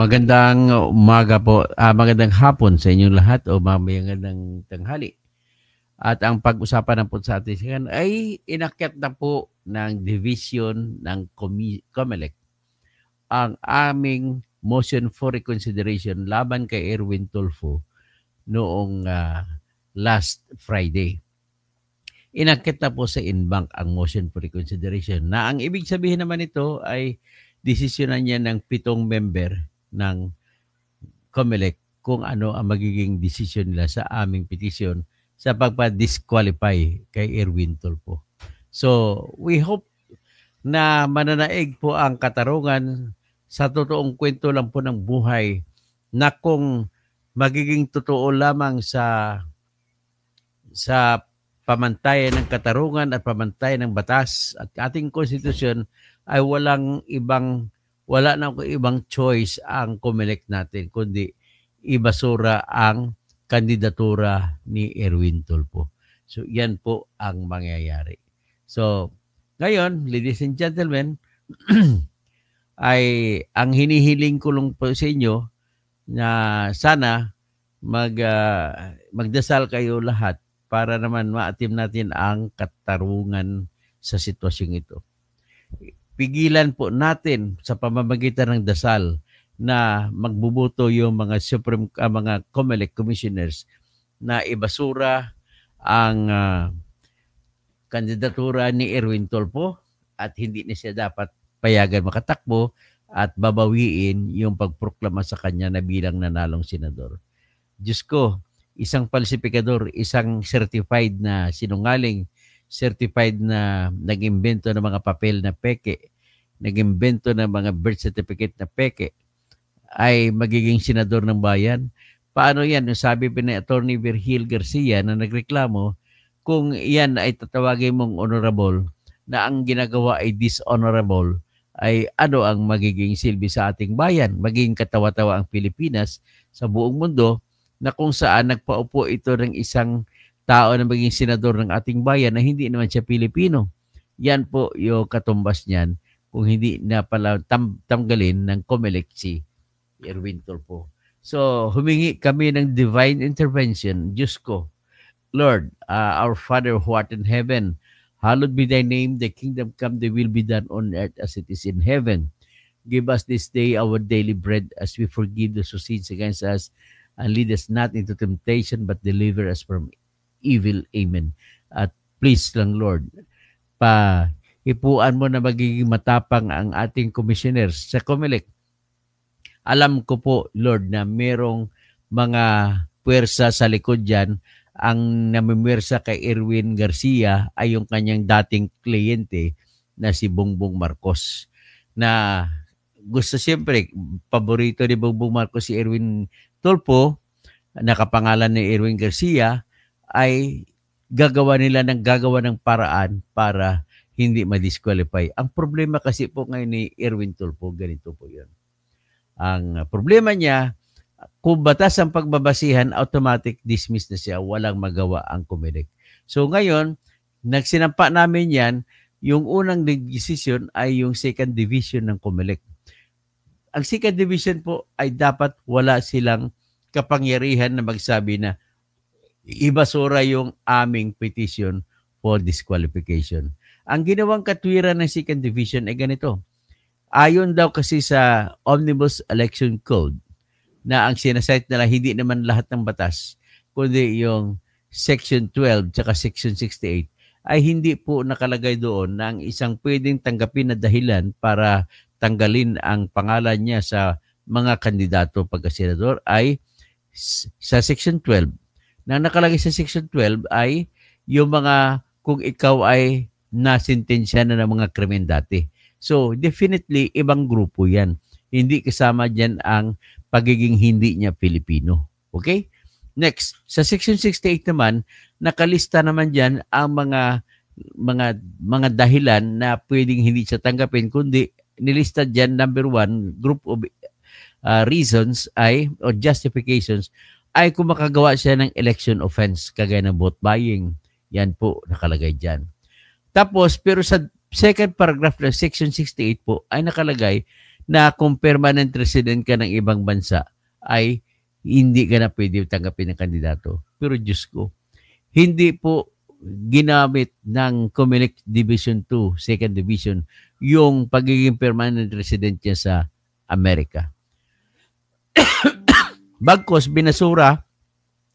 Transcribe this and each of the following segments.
Magandang umaga po, magandang hapon sa inyong lahat o magandang tanghali. At ang pag-usapan na po sa atin ngayon ay inakyat na po ng division ng COMELEC ang aming motion for reconsideration laban kay Erwin Tulfo noong last Friday. Inakyat na po sa INBANC ang motion for reconsideration na ang ibig sabihin naman ito ay desisyonan niya ng 7 member ng COMELEC kung ano ang magiging desisyon nila sa aming petisyon sa pagpa-disqualify kay Erwin Tulfo. So, we hope na mananaig po ang katarungan sa totoong kwento lang po ng buhay na kung magiging totoo lamang sa pamantayan ng katarungan at pamantayan ng batas at ating konstitusyon ay wala na ibang choice ang COMELEC natin kundi ibasura ang kandidatura ni Erwin Tulfo. So yan po ang mangyayari. So ngayon, ladies and gentlemen, ay ang hinihiling ko lang po sa inyo na sana magdasal kayo lahat para naman maatim natin ang katarungan sa sitwasyong ito. Pigilan po natin sa pamamagitan ng dasal na magbubuto yung mga mga COMELEC commissioners na ibasura ang kandidatura ni Erwin Tulfo at hindi na siya dapat payagan makatakbo at babawiin yung pagproklama sa kanya na bilang nanalong senador. Diyos ko, isang falsifikador, isang certified na sinungaling, certified na nag-imbento ng mga papel na peke, nag-imbento ng mga birth certificate na peke, ay magiging senador ng bayan. Paano yan? Yung sabi pa ni Attorney Virgil Garcia na nagreklamo, kung yan ay tatawagin mong honorable, na ang ginagawa ay dishonorable, ay ano ang magiging silbi sa ating bayan? Magiging katawa-tawa ang Pilipinas sa buong mundo na kung saan nagpaupo ito ng isang tao na maging senador ng ating bayan na hindi naman siya Pilipino. Yan po yung katumbas niyan kung hindi na pala tanggalin ng COMELEC si Erwin Tulfo. So, humingi kami ng divine intervention. Diyos ko, Lord, our Father who art in heaven, hallowed be thy name, thy kingdom come, thy will be done on earth as it is in heaven. Give us this day our daily bread as we forgive those who sin against us, and lead us not into temptation, but deliver us from evil. Amen. At please lang, Lord, ipuan mo na magiging matapang ang ating commissioners sa COMELEC. Alam ko po, Lord, na merong mga puwersa sa likod dyan. Ang namimwersa kay Erwin Garcia ay yung kanyang dating kliyente na si Bongbong Marcos. Na gusto siyempre, paborito ni Bongbong Marcos si Erwin Tulfo, nakapangalan ni Erwin Garcia, ay gagawa ng paraan para hindi ma-disqualify. Ang problema kasi po ngayon ni Erwin Tulfo, ganito po yun. Ang problema niya, kung batas ang pagbabasihan, automatic dismiss na siya, walang magawa ang COMELEC. So ngayon, nagsinampa namin yan, yung unang decision ay yung second division ng COMELEC. Ang second division po ay dapat wala silang kapangyarihan na magsabi na ibasura yung aming petition for disqualification. Ang ginawang katwiran ng second division ay ganito. Ayon daw kasi sa Omnibus Election Code na ang sinasite nila hindi naman lahat ng batas, kundi yung Section 12 tsaka Section 68 ay hindi po nakalagay doon na ang isang pwedeng tanggapin na dahilan para tanggalin ang pangalan niya sa mga kandidato pagka-senador ay sa Section 12. Na nakalagay sa Section 12 ay yung mga kung ikaw ay nasintensya na ng mga krimen dati. So, definitely, ibang grupo yan. Hindi kasama dyan ang pagiging hindi niya Pilipino. Okay? Next, sa Section 68 naman, nakalista naman dyan ang mga dahilan na pwedeng hindi siya tanggapin, kundi nilista dyan, number 1, group of reasons ay, or justifications, ay kung makagawa siya ng election offense, kagaya ng vote buying. Yan po, nakalagay dyan. Tapos, pero sa second paragraph ng Section 68 po, ay nakalagay na kung permanent resident ka ng ibang bansa ay hindi ka na pwede tanggapin ng kandidato. Pero Diyos ko, hindi po ginamit ng COMELEC Division 2, Second Division, yung pagiging permanent resident niya sa Amerika. Bagkos binasura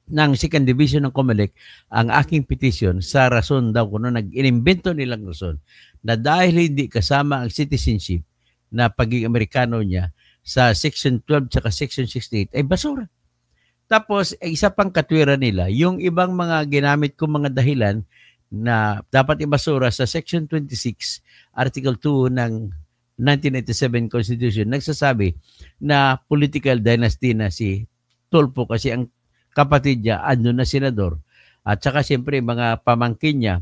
ng Second Division ng COMELEC ang aking petition sa rason daw kuno nag-inimbento nilang rason na dahil hindi kasama ang citizenship na pagiging Amerikano niya sa Section 12 at Section 68 ay basura. Tapos, isa pang katwiran nila, yung ibang mga ginamit kong mga dahilan na dapat ibasura sa Section 26, Article 2 ng 1987 Constitution, nagsasabi na political dynasty na si Tulfo kasi ang kapatid niya, ano na senador. At saka siyempre mga pamangkin niya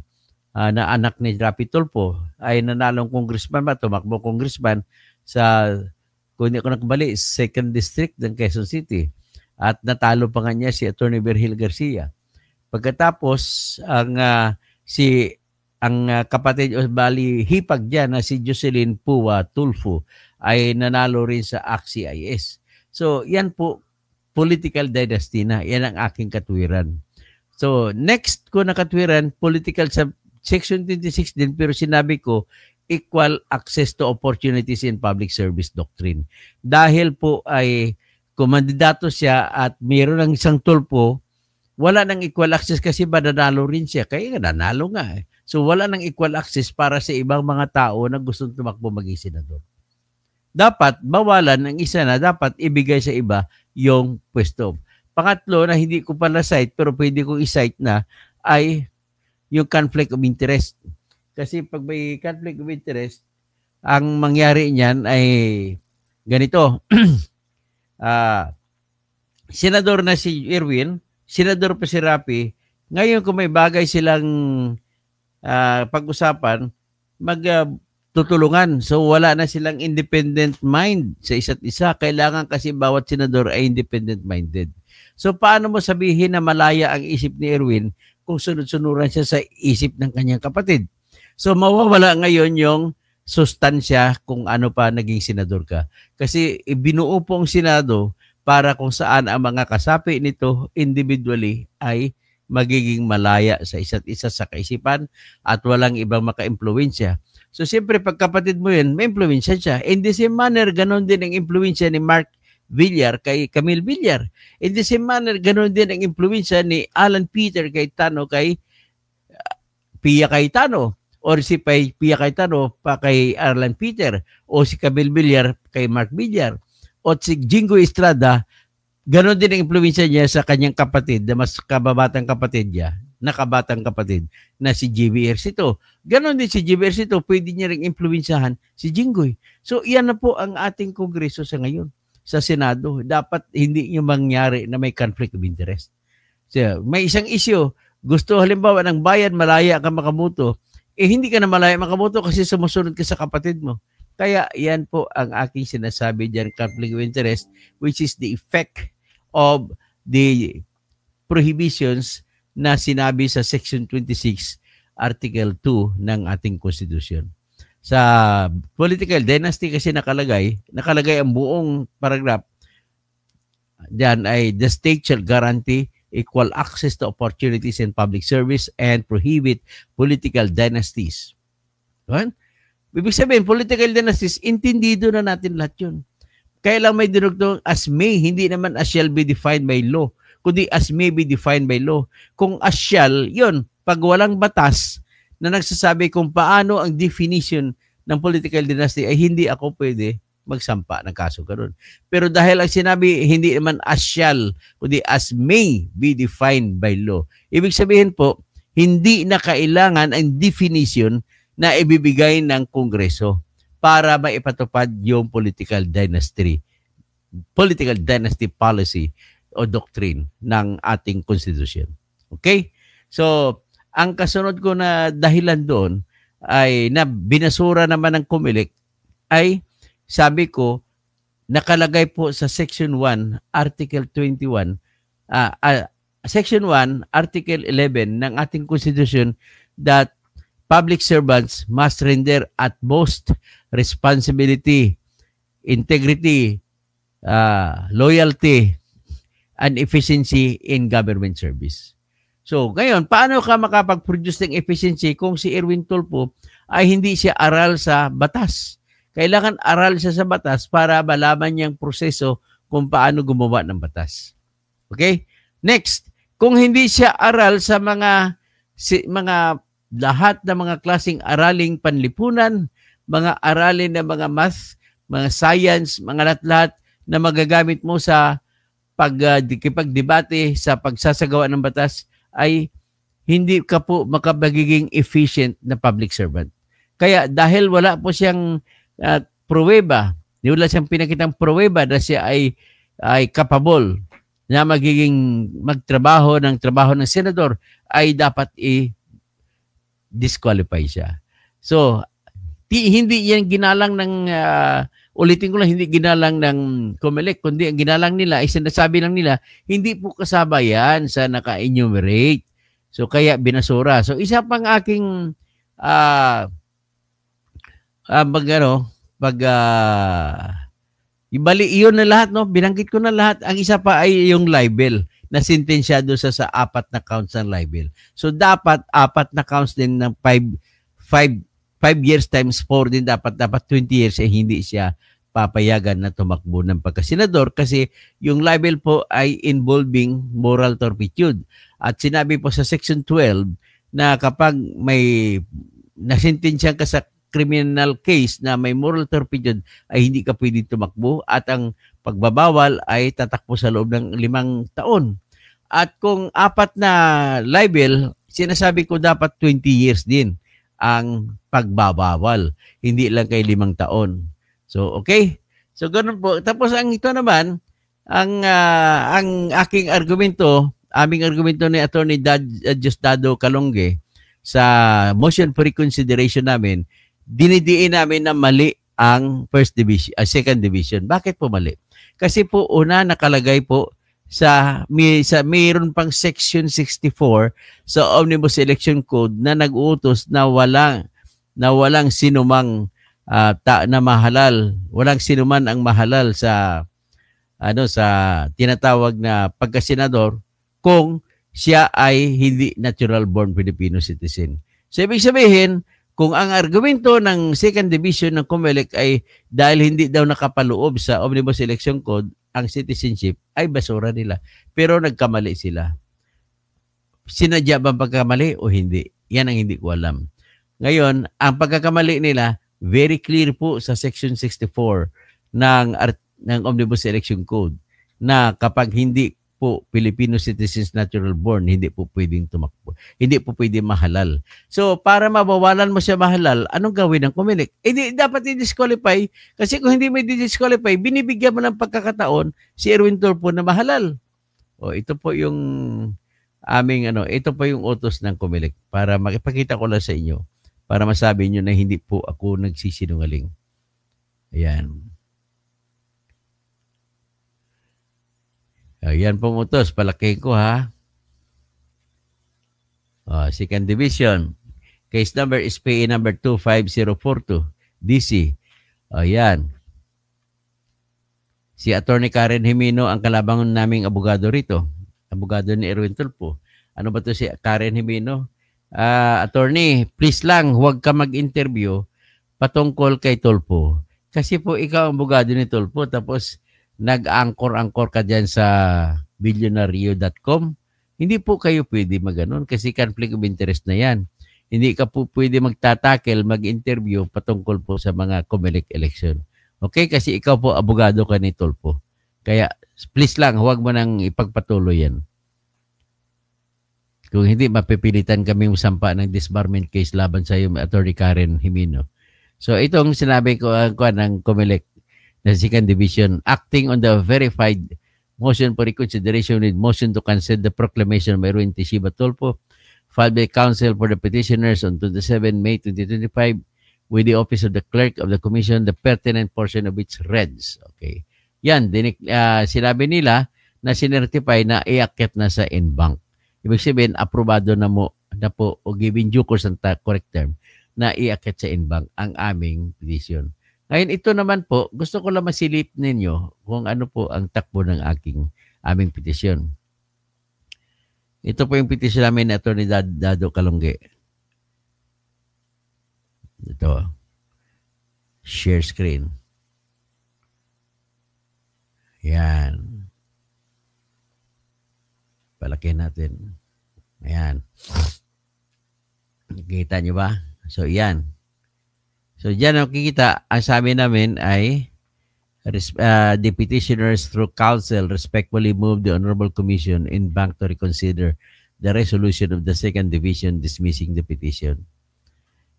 na anak ni Rapi Tulfo ay nanalong congressman tumakbo congressman sa, kung hindi ako nakabali, 2nd District ng Quezon City. At natalo pa nga niya si Atty. Virgil Garcia. Pagkatapos, ang kapatid o bali hipag dyan na si Jocelyn Pua Tulfo ay nanalo rin sa ACT-CIS. So, yan po, political dynasty na. Yan ang aking katwiran. So, next ko na katwiran, political sa Section 26 din, pero sinabi ko, equal access to opportunities in public service doctrine. Dahil po ay kumandidato siya at mayroon ng isang Tulfo, wala nang equal access kasi ba nanalo rin siya. Kaya nanalo nga eh. So, wala nang equal access para sa ibang mga tao na gustong tumakbo maging senador. Dapat bawalan ng isa na dapat ibigay sa iba yung pwesto. Pangatlo na hindi ko pa na-cite pero pwede kong i-cite na ay yung conflict of interest. Kasi pag may conflict of interest, ang mangyari niyan ay ganito. Senador na si Erwin, senador pa si Rapi, ngayon kung may bagay silang pag-usapan, tutulungan. So wala na silang independent mind sa isa't isa. Kailangan kasi bawat senador ay independent minded. So paano mo sabihin na malaya ang isip ni Erwin kung sunod-sunuran siya sa isip ng kanyang kapatid? So mawawala ngayon yung sustansya kung ano pa naging senador ka. Kasi binuo po ang Senado para kung saan ang mga kasapi nito individually ay magiging malaya sa isa't isa sa kaisipan at walang ibang maka-impluwensya. So, siyempre, pag kapatid mo yun, may impluwensya siya. In the same manner, ganon din ang impluwensya ni Mark Villar kay Camille Villar. In the same manner, ganon din ang impluwensya ni Alan Peter Cayetano kay Pia Cayetano. Or si Pia Cayetano pa kay Alan Peter. O si Camille Villar kay Mark Villar. O si Jingo Estrada, ganon din ang impluwensya niya sa kanyang kapatid, na mas kababatang kapatid niya, nakabatang kapatid na si JB Ercito. Ganon din si JB Ercito, pwede niya ring impluwensyahan si Jinggoy. So, iyan na po ang ating kongreso sa ngayon, sa Senado. Dapat hindi yung mangyari na may conflict of interest. So, may isang issue, gusto halimbawa ng bayan, malaya ka makaboto, hindi ka na malaya makaboto kasi sumusunod ka sa kapatid mo. Kaya yan po ang aking sinasabi dyan, conflict of interest, which is the effect of the prohibitions na sinabi sa Section 26, Article 2 ng ating Constitution. Sa political dynasty kasi nakalagay ang buong paragraph. Diyan ay the state shall guarantee equal access to opportunities in public service and prohibit political dynasties. Right? Ibig sabihin, political dynasties, intindido na natin lahat yun. Kaya lang may dinugtong as may, hindi naman as shall be defined by law, kundi as may be defined by law. Kung as shall, yun, pag walang batas na nagsasabi kung paano ang definition ng political dynasty ay hindi ako pwede magsampa ng kaso karon. Pero dahil ang sinabi, hindi naman as shall, kundi as may be defined by law. Ibig sabihin po, hindi na kailangan ang definition na ibibigay ng Kongreso para maipatupad yung political dynasty policy o doctrine ng ating Constitution. Okay? So, ang kasunod ko na dahilan doon ay na binasura naman ng COMELEC ay sabi ko, nakalagay po sa Section 1, Article 21, Section 1, Article 11 ng ating Constitution that public servants must render utmost responsibility integrity, loyalty, and efficiency in government service. So, ngayon, paano ka makapag-produce ng efficiency kung si Erwin Tulfo ay hindi siya aral sa batas? Kailangan aral siya sa batas para malaman niyang proseso kung paano gumawa ng batas. Okay? Next, kung hindi siya aral sa mga lahat ng mga klaseng araling panlipunan, mga aralin ng mga math, mga science, mga lahat-lahat na magagamit mo sa pagdebate, sa pagsasagawa ng batas, ay hindi ka po makabagiging efficient na public servant. Kaya dahil wala po siyang pruweba, wala siyang pinakitang pruweba na siya ay capable na magtrabaho ng senador, ay dapat i-disqualify siya. So, hindi yan ginalang ng, ulitin ko lang, hindi ginalang ng COMELEC, kundi ang ginalang nila ay sinasabi lang nila, hindi po kasama yan sa naka-enumerate. So, kaya binasura. So, isa pang aking ibali iyon na lahat, no? Binanggit ko na lahat. Ang isa pa ay yung libel na sentensyado sa 4 na counts ng libel. So, dapat 4 na counts din ng 5 years times 4 din dapat 20 years ay hindi siya papayagan na tumakbo ng pagkasenador kasi yung libel po ay involving moral turpitude. At sinabi po sa Section 12 na kapag may nasintensya ka sa criminal case na may moral turpitude ay hindi ka pwedeng tumakbo at ang pagbabawal ay tatakbo sa loob ng 5 taon. At kung 4 na libel, sinasabi ko dapat 20 years din ang pagbabawal. Hindi lang kay 5 taon. So, okay? So, ganun po. Tapos, ang ito naman, ang aking argumento, aming argumento ni Attorney Diosdado Calonge sa motion for reconsideration namin, dinidiin namin na mali ang second division. Bakit po mali? Kasi po, una, nakalagay po mayroon pang Section 64 sa Omnibus Election Code na nag-uutos na walang sinumang na mahalal, walang sinuman ang mahalal sa sa tinatawag na pagkasenador kung siya ay hindi natural born Filipino citizen. So ibig sabihin, kung ang argumento ng second division ng COMELEC ay dahil hindi daw nakapaloob sa Omnibus Election Code ang citizenship, ay basura nila. Pero nagkamali sila. Sinadya ba pagkamali o hindi? Yan ang hindi ko alam. Ngayon, ang pagkakamali nila, very clear po sa Section 64 ng Omnibus Election Code na kapag hindi po Filipino citizens natural born, hindi po pwedeng tumakbo. Hindi po pwedeng mahalal. So, para mabawalan mo siya mahalal, anong gawin ng COMELEC? Dapat i-disqualify kasi kung hindi mo i-disqualify, binibigyan mo ng pagkakataon si Erwin Tulfo na mahalal. O, ito po yung ito po yung utos ng COMELEC para makipakita ko lang sa inyo para masabi nyo na hindi po ako nagsisinungaling. Ayan. Ayan pong utos. Palaki ko ha. Second Division. Case number is PA number 25042. DC. Ayan. Si Attorney Karen Jimeno ang kalabangan naming abogado rito. Abogado ni Erwin Tulfo. Ano ba to si Karen Jimeno? Attorney, please lang, huwag ka mag-interview patungkol kay Tulfo. Kasi po ikaw ang abogado ni Tulfo tapos nag-angkor-angkor ka dyan sa billionario.com. Hindi po kayo pwede mag-ganon kasi conflict of interest na yan. Hindi ka po pwede magtatakel, mag-interview patungkol po sa mga COMELEC election. Okay? Kasi ikaw po abogado ka ni Tulfo. Kaya please lang, huwag mo nang ipagpatuloy yan. Kung hindi, mapipilitan kami usampa ng disbarment case laban sa iyo, Attorney Karen Jimeno. So itong sinabi ko ng COMELEC na second division, acting on the verified motion for reconsideration with motion to cancel the proclamation by Erwin Teshiba Tulfo filed by counsel for the petitioners on 27 May 2025 with the office of the clerk of the commission, the pertinent portion of which reads. Okay. Yan, sinabi nila na sinertify na iakyat na sa in-bank. Ibig sabihin, aprobado na po o given due course ang correct term na iakyat sa in-bank ang aming petition. Ngayon, ito naman po, gusto ko lang masilip ninyo kung ano po ang takbo ng aming petisyon. Ito po yung petisyon namin ni Atty. Dado Calongge. Ito, share screen. Yan. Palakihin natin. Ayan. Nakikita nyo ba? So, yan. So, dyan nakikita, ang sabi namin ay the petitioners through counsel respectfully move the Honorable Commission in bank to reconsider the resolution of the Second Division dismissing the petition.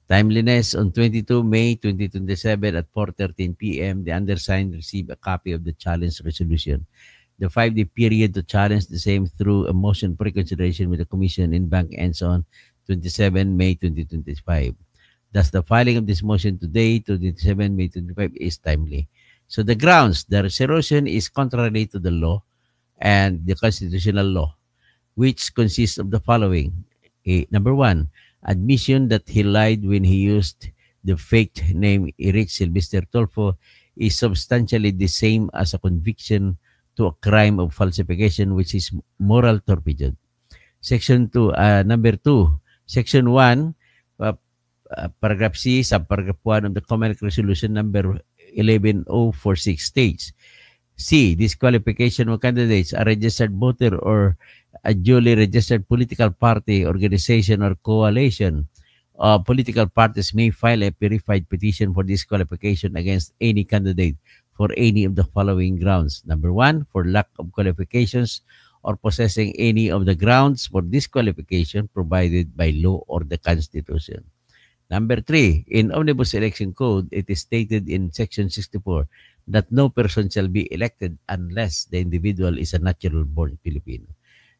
Timeliness on 22 May 2027 at 4:13 p.m. The undersigned received a copy of the challenge resolution. The 5-day period to challenge the same through a motion for reconsideration with the Commission in bank ends on 27 May 2025. Thus, the filing of this motion today, 27 May 2025, is timely. So the grounds, the resolution is contrary to the law and the constitutional law, which consists of the following. Number one, admission that he lied when he used the fake name Eric Sylvester Tolfo is substantially the same as a conviction to a crime of falsification, which is moral turpitude. Number 2, Section 1, Paragraph C, Subparagraph 1 of the Common Resolution number 11046 states, C, disqualification of candidates, a registered voter or a duly registered political party, organization, or coalition. Political parties may file a verified petition for disqualification against any candidate for any of the following grounds. Number 1, for lack of qualifications or possessing any of the grounds for disqualification provided by law or the Constitution. Number 3, in Omnibus Election Code, it is stated in Section 64 that no person shall be elected unless the individual is a natural-born Filipino.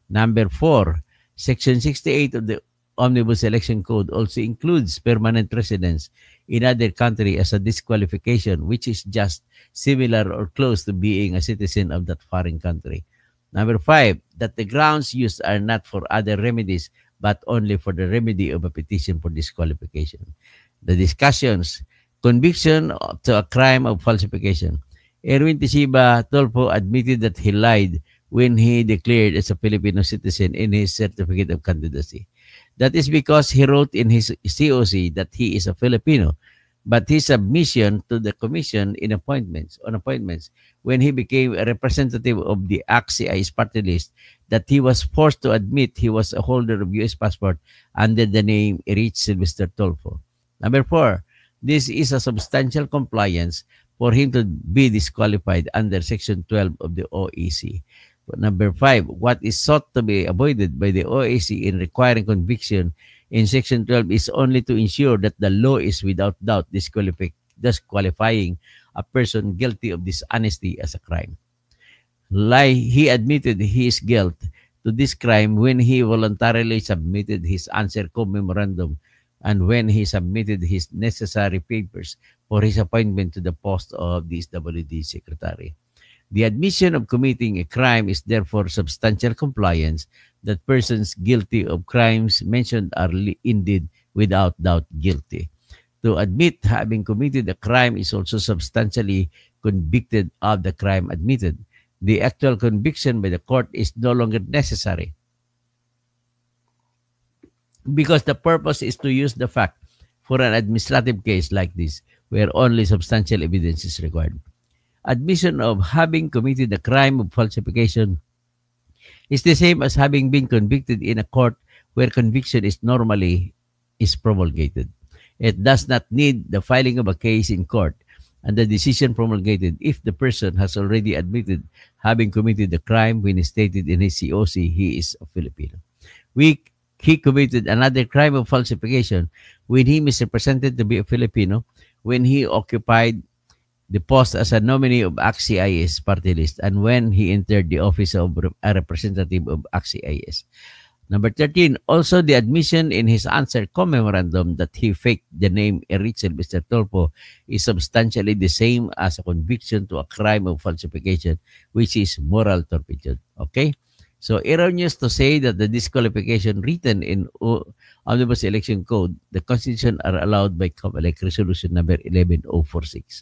Number 4, Section 68 of the Omnibus Election Code also includes permanent residence in other country as a disqualification, which is just similar or close to being a citizen of that foreign country. Number 5, that the grounds used are not for other remedies but only for the remedy of a petition for disqualification. The discussions, conviction to a crime of falsification. Erwin Tisiba Tolpo admitted that he lied when he declared as a Filipino citizen in his certificate of candidacy. That is because he wrote in his COC that he is a Filipino, but his submission to the Commission on appointments, when he became a representative of the AXI's party list, that he was forced to admit he was a holder of U.S. passport under the name Erich Sylvester Tolfo. Number 4, this is a substantial compliance for him to be disqualified under Section 12 of the OEC. Number 5, what is sought to be avoided by the OAC in requiring conviction in Section 12 is only to ensure that the law is without doubt disqualifying a person guilty of dishonesty as a crime. He admitted his guilt to this crime when he voluntarily submitted his answer memorandum and when he submitted his necessary papers for his appointment to the post of the SWD Secretary. The admission of committing a crime is therefore substantial compliance that persons guilty of crimes mentioned are indeed without doubt guilty. To admit having committed a crime is also substantially convicted of the crime admitted. The actual conviction by the court is no longer necessary because the purpose is to use the fact for an administrative case like this where only substantial evidence is required. Admission of having committed a crime of falsification is the same as having been convicted in a court where conviction is normally promulgated. It does not need the filing of a case in court and the decision promulgated if the person has already admitted having committed the crime when stated in his COC he is a Filipino. He committed another crime of falsification when he misrepresented to be a Filipino when he occupied the post as a nominee of AXIS party list and when he entered the office of a representative of AXIS. Number 13, also the admission in his answer memorandum that he faked the name Erich Sylvester Tolpo is substantially the same as a conviction to a crime of falsification, which is moral turpitude. Okay? So erroneous to say that the disqualification written in Omnibus Election Code, the Constitution are allowed by COMELEC Resolution number 11046.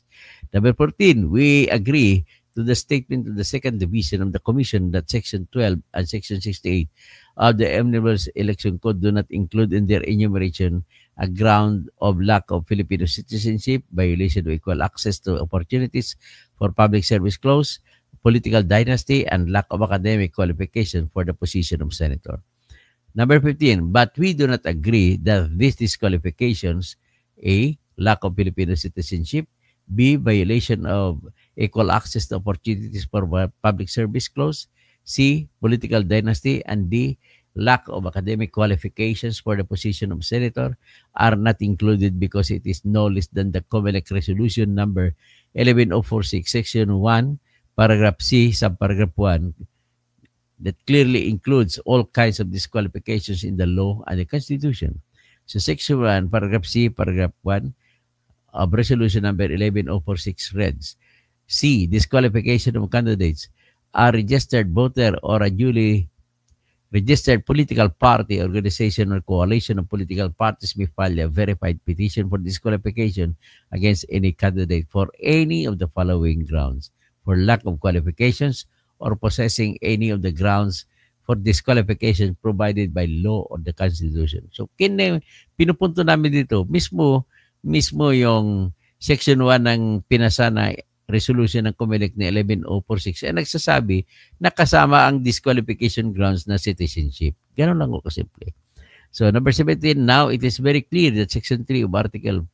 Number 14, we agree to the statement of the second division of the Commission that Section 12 and Section 68 of the Omnibus Election Code do not include in their enumeration a ground of lack of Filipino citizenship, violation of equal access to opportunities for public service clause, political dynasty, and lack of academic qualification for the position of senator. Number 15, but we do not agree that these disqualifications, A, lack of Filipino citizenship, B, violation of equal access to opportunities for public service clause, C, political dynasty, and D, lack of academic qualifications for the position of senator are not included because it is no less than the COMELEC Resolution number 11046, Section 1, Paragraph C, Subparagraph 1, that clearly includes all kinds of disqualifications in the law and the Constitution. So Section 1, Paragraph C, Paragraph 1 of Resolution number 11046 reads, C, disqualification of candidates, a registered voter or a duly registered political party, organization, or coalition of political parties may file a verified petition for disqualification against any candidate for any of the following grounds: for lack of qualifications or possessing any of the grounds for disqualification provided by law or the Constitution. So, pinupunto namin dito, mismo yung Section 1 ng pinasa na resolution ng COMELEC ni 11046 ay nagsasabi na kasama ang disqualification grounds na citizenship. Ganun lang ko kasimple. So, number 17, now it is very clear that Section 3 of Article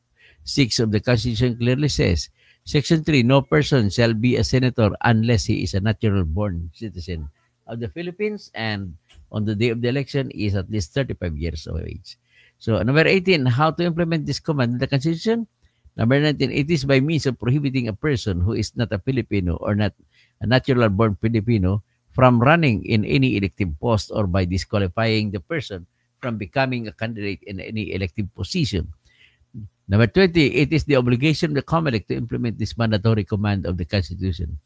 6 of the Constitution clearly says, Section 3, no person shall be a senator unless he is a natural-born citizen of the Philippines and on the day of the election is at least 35 years of age. So, number 18, how to implement this command in the Constitution? Number 19, it is by means of prohibiting a person who is not a Filipino or not a natural-born Filipino from running in any elective post or by disqualifying the person from becoming a candidate in any elective position. Number 20, it is the obligation of the COMELEC to implement this mandatory command of the Constitution.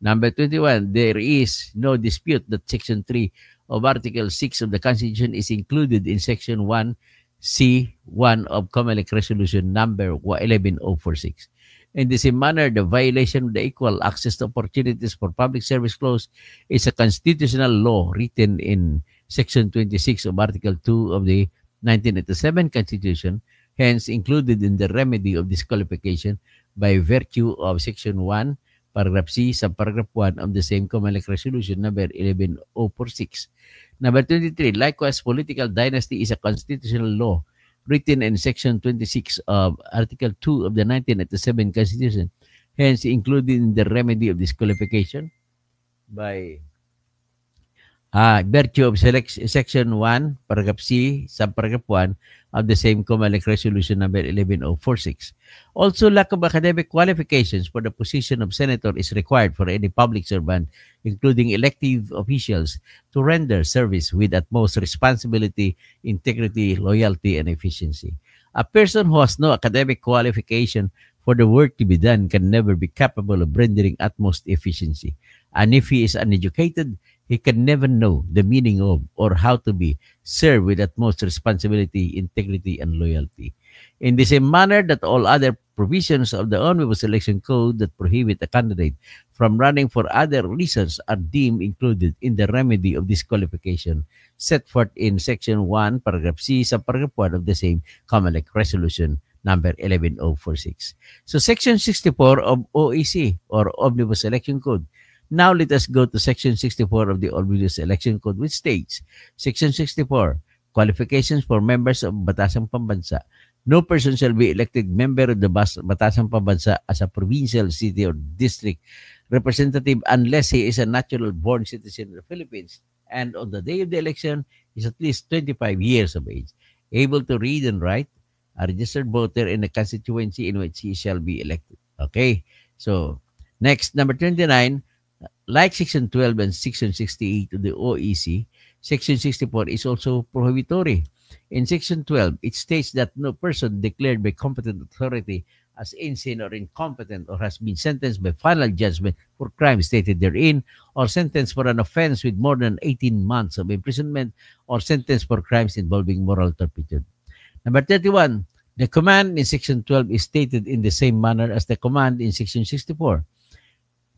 Number 21, there is no dispute that Section 3 of Article 6 of the Constitution is included in Section 1 C1 of COMELEC Resolution number 11046. In the same manner, the violation of the equal access to opportunities for public service clause is a constitutional law written in Section 26 of Article 2 of the 1987 Constitution, hence included in the remedy of disqualification by virtue of Section 1, Paragraph C, Subparagraph 1 of the same COMELEC Resolution number 11046. Number 23, likewise, political dynasty is a constitutional law written in Section 26 of Article 2 of the 1987 Constitution, hence included in the remedy of disqualification by virtue of Section 1, Paragraph C, Subparagraph 1 of the same COMELEC Resolution number 11046. Also, lack of academic qualifications for the position of senator is required for any public servant, including elective officials, to render service with utmost responsibility, integrity, loyalty, and efficiency. A person who has no academic qualification for the work to be done can never be capable of rendering utmost efficiency. And if he is uneducated, he can never know the meaning of or how to be served with utmost responsibility, integrity, and loyalty. In the same manner that all other provisions of the Omnibus Election Code that prohibit a candidate from running for other reasons are deemed included in the remedy of disqualification set forth in Section 1, Paragraph C, Subparagraph 1 of the same COMELEC Resolution number 11046. So Section 64 of OEC or Omnibus Election Code. Now let us go to Section 64 of the Omnibus Election Code, which states, Section 64, qualifications for members of Batasang Pambansa. No person shall be elected member of the Batasang Pambansa as a provincial, city, or district representative unless he is a natural-born citizen of the Philippines and on the day of the election is at least 25 years of age, able to read and write, a registered voter in the constituency in which he shall be elected. Okay? So, next, number 29, like Section 12 and Section 68 of the OEC, Section 64 is also prohibitory. In Section 12, it states that no person declared by competent authority as insane or incompetent, or has been sentenced by final judgment for crimes stated therein, or sentenced for an offense with more than 18 months of imprisonment, or sentenced for crimes involving moral turpitude. Number 31, the command in Section 12 is stated in the same manner as the command in Section 64.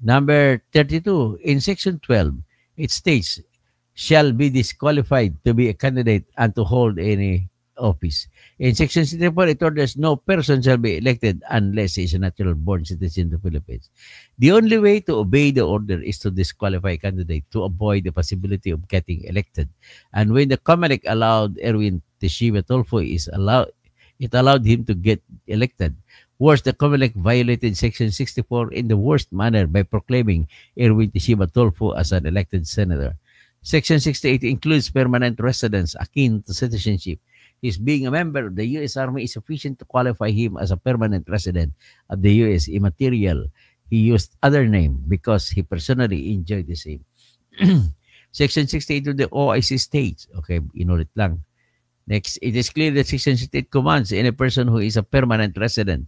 Number 32, in Section 12, it states, shall be disqualified to be a candidate and to hold any office. In Section 64, it orders no person shall be elected unless he is a natural born citizen of the Philippines. The only way to obey the order is to disqualify a candidate to avoid the possibility of getting elected. And when the Comelec allowed Erwin Teshiba Tolfo it allowed him to get elected. Worse, the Comelec violated Section 64 in the worst manner by proclaiming Erwin Teshiba Tolfo as an elected senator. Section 68 includes permanent residence akin to citizenship. His being a member of the U.S. Army is sufficient to qualify him as a permanent resident of the U.S. Immaterial. He used other name because he personally enjoyed the same. Section 68 of the OIC states, okay, inulit lang. Next, it is clear that Section 68 commands any person who is a permanent resident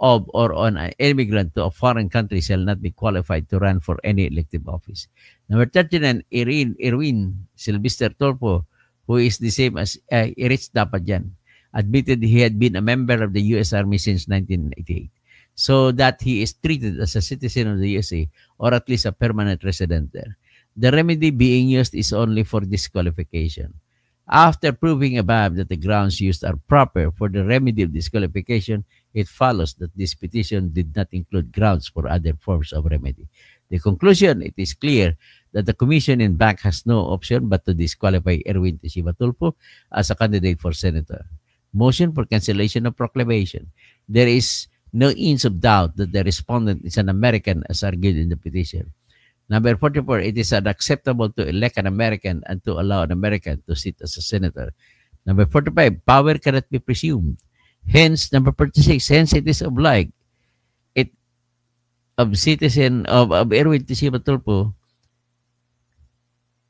of or on an immigrant to a foreign country shall not be qualified to run for any elective office. Number 39, Erwin Sylvester Torpo, who is the same as Erich dapat yan, admitted he had been a member of the U.S. Army since 1988, so that he is treated as a citizen of the USA or at least a permanent resident there. The remedy being used is only for disqualification. After proving above that the grounds used are proper for the remedy of disqualification, it follows that this petition did not include grounds for other forms of remedy. The conclusion, it is clear that the Commission in bank has no option but to disqualify Erwin Teshiba Tulfo as a candidate for senator. Motion for cancellation of proclamation. There is no inch of doubt that the respondent is an American as argued in the petition. Number 44, it is unacceptable to elect an American and to allow an American to sit as a senator. Number 45, power cannot be presumed. Hence, number 46, hence it is obliged. It of citizen of Erwin Teshiba Tulfo,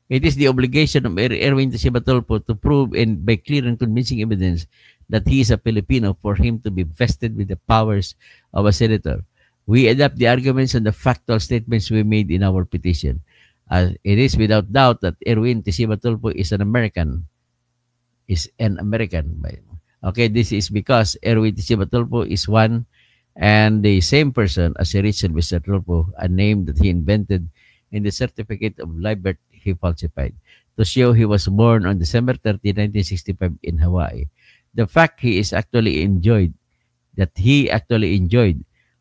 it is the obligation of Erwin Teshiba Tulfo to prove and by clear and convincing evidence that he is a Filipino for him to be vested with the powers of a senator. We adapt the arguments and the factual statements we made in our petition. It is without doubt that Erwin Teshiba Tulfo is an American. Okay, this is because Erwin Teshiba Tulfo is one and the same person as Richard Mr. Tulfo, a name that he invented in the certificate of live birth he falsified to show he was born on December 30, 1965 in Hawaii. The fact he actually enjoyed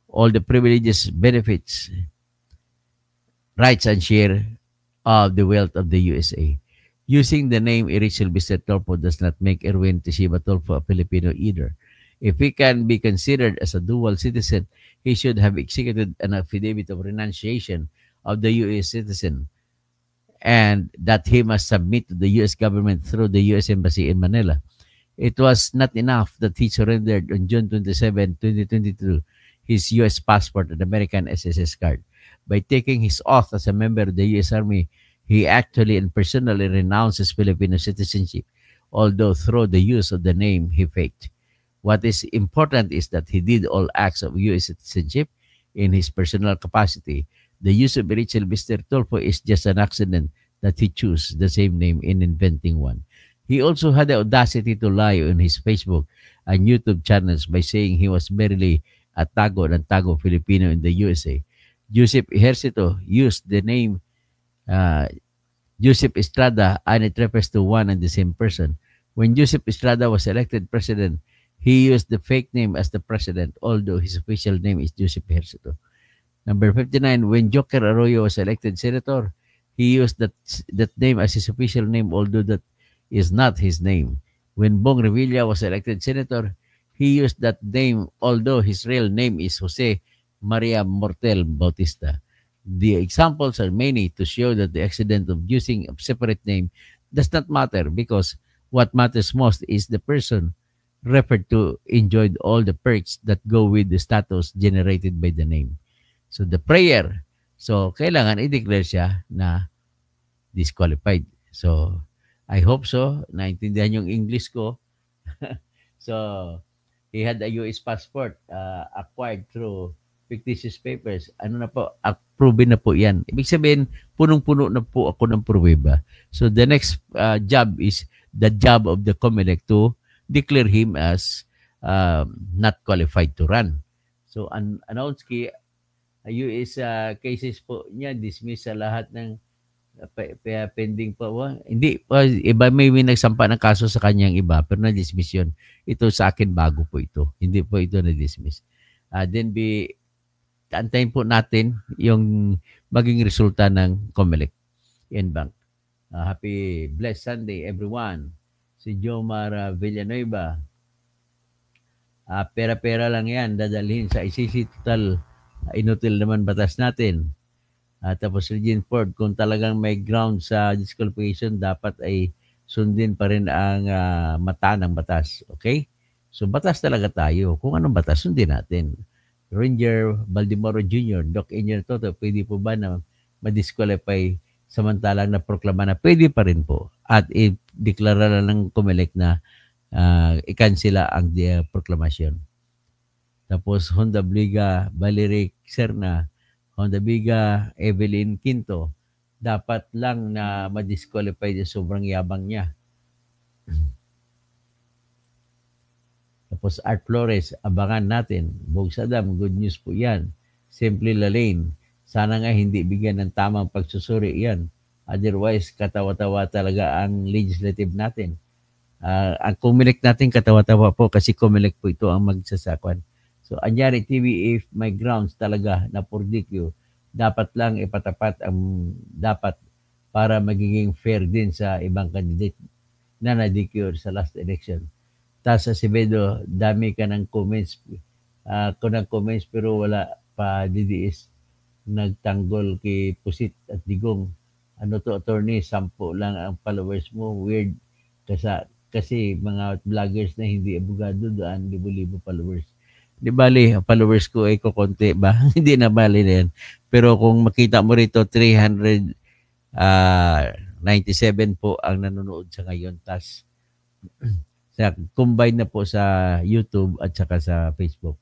all the privileges, benefits, rights, and share of the wealth of the USA. Using the name Erich Sylvester Tulfo does not make Erwin Teshiba Tulfo a Filipino either. If he can be considered as a dual citizen, he should have executed an affidavit of renunciation of the U.S. citizen and that he must submit to the U.S. government through the U.S. Embassy in Manila. It was not enough that he surrendered on June 27, 2022, his U.S. passport and American SSS card. By taking his oath as a member of the U.S. Army, he actually and personally renounced his Filipino citizenship, although through the use of the name he faked. What is important is that he did all acts of U.S. citizenship in his personal capacity. The use of Rachel Mr. Tulfo is just an accident that he chose the same name in inventing one. He also had the audacity to lie on his Facebook and YouTube channels by saying he was merely a Tago and Tago Filipino in the USA. Joseph Ejercito used the name Joseph Estrada and it refers to one and the same person. When Joseph Estrada was elected president, he used the fake name as the president, although his official name is Joseph Ejercito. Number 59, when Joker Arroyo was elected senator, he used that name as his official name, although that is not his name. When Bong Revilla was elected senator, he used that name, although his real name is Jose Maria Mortel Bautista. The examples are many to show that the accident of using a separate name does not matter because what matters most is the person referred to enjoyed all the perks that go with the status generated by the name. So the prayer, so kailangan i-declare siya na disqualified. So I hope so, naintindihan yung English ko. So he had a US passport acquired through fictitious papers. Ano na po, proven na po yan. Ibig sabihin, punong-puno na po ako ng pruweba. So the next job is the job of the COMELEC to declare him as not qualified to run. So announced US cases po niya, dismiss sa lahat ng pending pa. Hindi, iba may nagsampa ng kaso sa kanyang iba, pero na-dismiss yun. Ito sa akin, bago po ito. Hindi po ito na-dismiss. Then antayin po natin yung maging resulta ng COMELEC Bank. Happy blessed Sunday, everyone. Si Jomar Villanueva. Pera-pera lang yan, dadalhin sa ICC. Total, inutil naman batas natin. Tapos Regine Ford, kung talagang may ground sa disqualification, dapat ay sundin pa rin ang mata ng batas. Okay? So batas talaga tayo. Kung anong batas, sundin natin. Ranger Baldemoro Jr., Doc Engineer Toto, pwede po ba na ma-disqualify samantalang na proklama na pwede pa rin po at i-deklara na ng COMELEC na ikansela ang proklamasyon. Tapos Honda Bliga, Valerie Serna, Honda Biga, Evelyn Quinto, dapat lang na ma-disqualify din sobrang yabang niya. Tapos Art Flores, abangan natin. Bog Sadam, good news po yan. Simply Lalaine, sana nga hindi bigyan ng tamang pagsusuri yan. Otherwise, katawa-tawa talaga ang legislative natin. Ang COMELEC natin katawa-tawa po kasi COMELEC po ito ang magsasakwan. So, anyari TV, if may grounds talaga na purdikyo, dapat lang ipatapat ang dapat para magiging fair din sa ibang candidate na na-decure sa last election. Tapos sa Sevedo, dami ka ng comments. Kung nag-comments pero wala pa DDS, nagtanggol kay Pusit at Digong. Ano to, attorney, 10 lang ang followers mo. Weird. Kasi mga vloggers na hindi abogado, doon libo-libo followers. Di bali, followers ko ay kukonti ba? Hindi na bali na yan. Pero kung makita mo rito, 397 po ang nanonood sa ngayon. Tas combine na po sa YouTube at saka sa Facebook.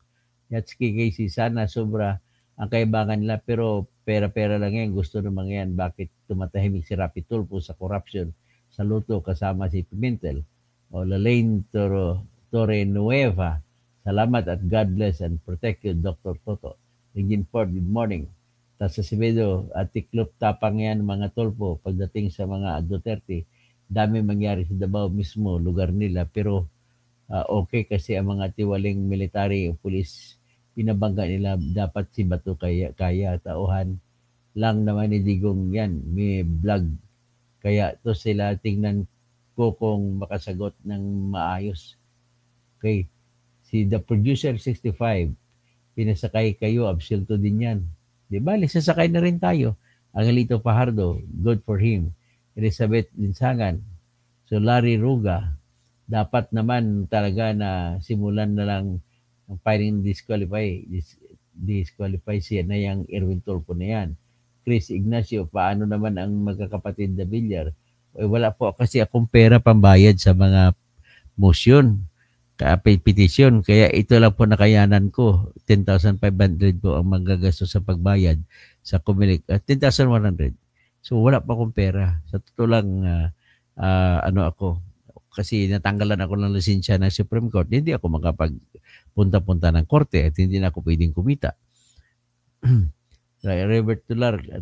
Yatsuki Casey, sana sobra ang kaibangan nila pero pera-pera lang yan. Gusto naman yan. Bakit tumatahimik si Rapi Tulfo sa corruption sa luto kasama si Pimentel o Lalaine Torre Nueva. Salamat at God bless and protect you, Dr. Toto. Regine Ford, good morning. Tapos sa Sevedo, at tiklop tapang yan mga Tulfo pagdating sa mga Duterte. Dami mangyari sa Davao mismo, lugar nila. Pero okay kasi ang mga tiwaling military o pulis, pinabangga nila dapat si Bato kaya tauhan lang naman ni Digong yan. May vlog. Kaya to sila tingnan ko kung makasagot ng maayos. Okay. Si The Producer 65, pinasakay kayo, absilto din yan. Di ba? Sasakay na rin tayo. Angelito Fajardo, good for him. Elizabeth Linsangan. So Larry Ruga, dapat naman talaga na simulan na lang ang filing disqualify siya na yung Erwin Tulfo na yan. Chris Ignacio, paano naman ang magkakapatid na Villar? Wala po kasi akong pera pambayad sa mga motion, petition. Kaya ito lang po nakayanan ko. 10,500 po ang magagastos sa pagbayad sa COMELEC. 10,100. So wala pa akong pera. Sa totoo lang, ako, kasi natanggalan ako ng lisensya ng Supreme Court, hindi ako makapagpunta-punta ng korte at hindi na ako pwedeng kumita. Robert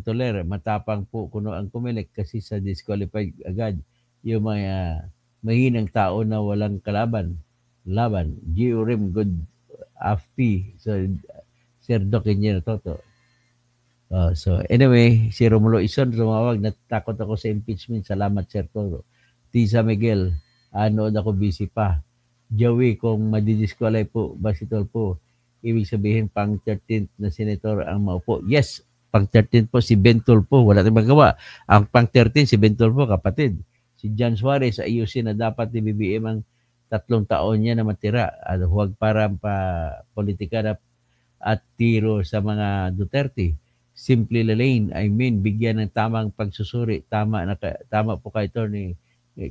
Toler, matapang po kuno ang COMELEC kasi sa disqualified agad yung mga mahinang tao na walang laban. G.O.R.M. good AFP. So, Sir Doc Engineer Toto. So, anyway, si Romulo Ison, tumawag, natakot ako sa impeachment. Salamat, Sir Toto. Tisa Miguel, nood ako busy pa. Joey, kung madidisqualify po, Basitol po, ibig sabihin pang 13th na senator ang maupo. Yes, pang 13th po si Ben Tulfo. Wala tayong magawa. Ang pang 13 si Ben Tulfo, kapatid. Si John Suarez, ayusin na dapat ni BBM ang 3 taon niya na matira at huwag para politika na at tiro sa mga Duterte. Simply Lalaine, bigyan ng tamang pagsusuri. Tama po kay Attorney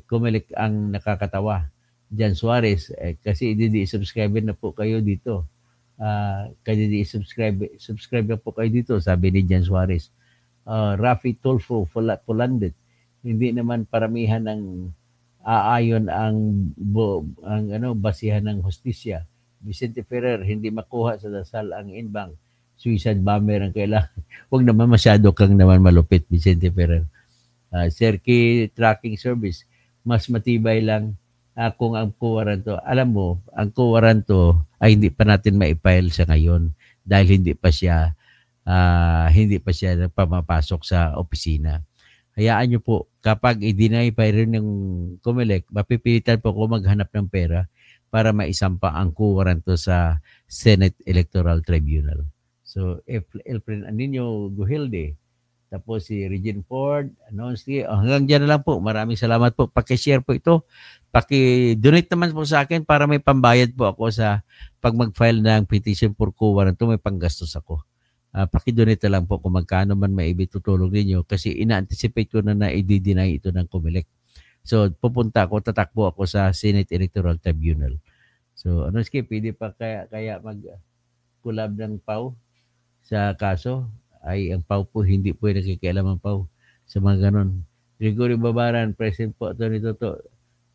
COMELEC ang nakakatawa. Jan Suarez, kasi subscribe na po kayo dito. Kaya subscribe na po kayo dito, sabi ni Jan Suarez. Rafi Tulfo Polandet, hindi naman paramihan ng aayon ang basihan ng hustisya. Vicente Ferrer, hindi makuha sa dasal ang inbang. Suicide bomber ang kailangan. Huwag naman masyado kang naman malupit, Vicente Ferrer. Serki Tracking Service, mas matibay lang kung ang kuwaranto. Alam mo, ang kuwaranto ay hindi pa natin maipile sa ngayon dahil hindi pa siya nagpapasok sa opisina. Hayaan nyo po, kapag i-deny pa rin ng COMELEC, mapipilitan po ko maghanap ng pera para maisampa ang kuwaranto sa Senate Electoral Tribunal. So, Elfren Anino Guhilde, tapos si Regine Ford, hanggang dyan na lang po. Maraming salamat po. Paki-share po ito. Paki-donate naman po sa akin para may pambayad po ako sa pag mag-file ng petition for kuwaranto, may panggastos ako. Paki-donate na lang po kung magkano man maibitutulong ninyo kasi ina-anticipate ko na i-deny ito ng COMELEC. So, tatakbo ako sa Senate Electoral Tribunal. So, pwede pa kaya mag-collab ng PAW sa kaso? Ay, ang PAW po, hindi po nakikialam ang PAW sa mga ganon. Gregorio Babaran, present po ito nito to.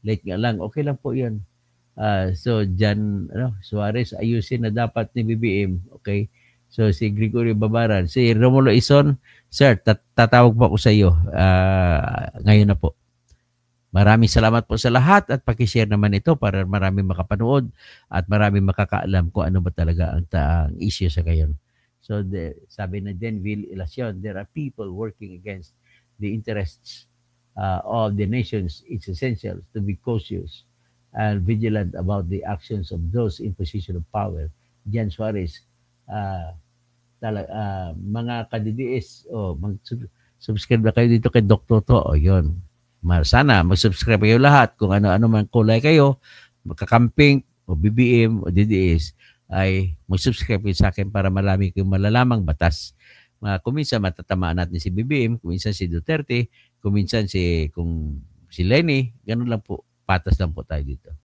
Late nga lang, okay lang po yan. So, Jan Suarez, ayusin na dapat ni BBM. Okay? So, si Gregorio Babaran. Si Romulo Ison, sir, tatawag po ako sa iyo ngayon na po. Maraming salamat po sa lahat at pakishare naman ito para maraming makapanood at maraming makakaalam kung ano ba talaga ang issue sa ngayon. So, sabi na Denville Ilacion, there are people working against the interests of the nations. It's essential to be cautious and vigilant about the actions of those in position of power. Jan Suarez, mga ka-DDS, subscribe na kayo dito kay Dr. To. Yun. Sana mag-subscribe kayo lahat kung ano-ano man kulay kayo, magkakamping o BBM o DDS, ay mag-subscribe kayo sa akin para marami kayong malalamang batas. Kuminsan matatamaan natin si BBM, kuminsan si Duterte, kuminsan si Lenny, ganun lang po, patas lang po tayo dito.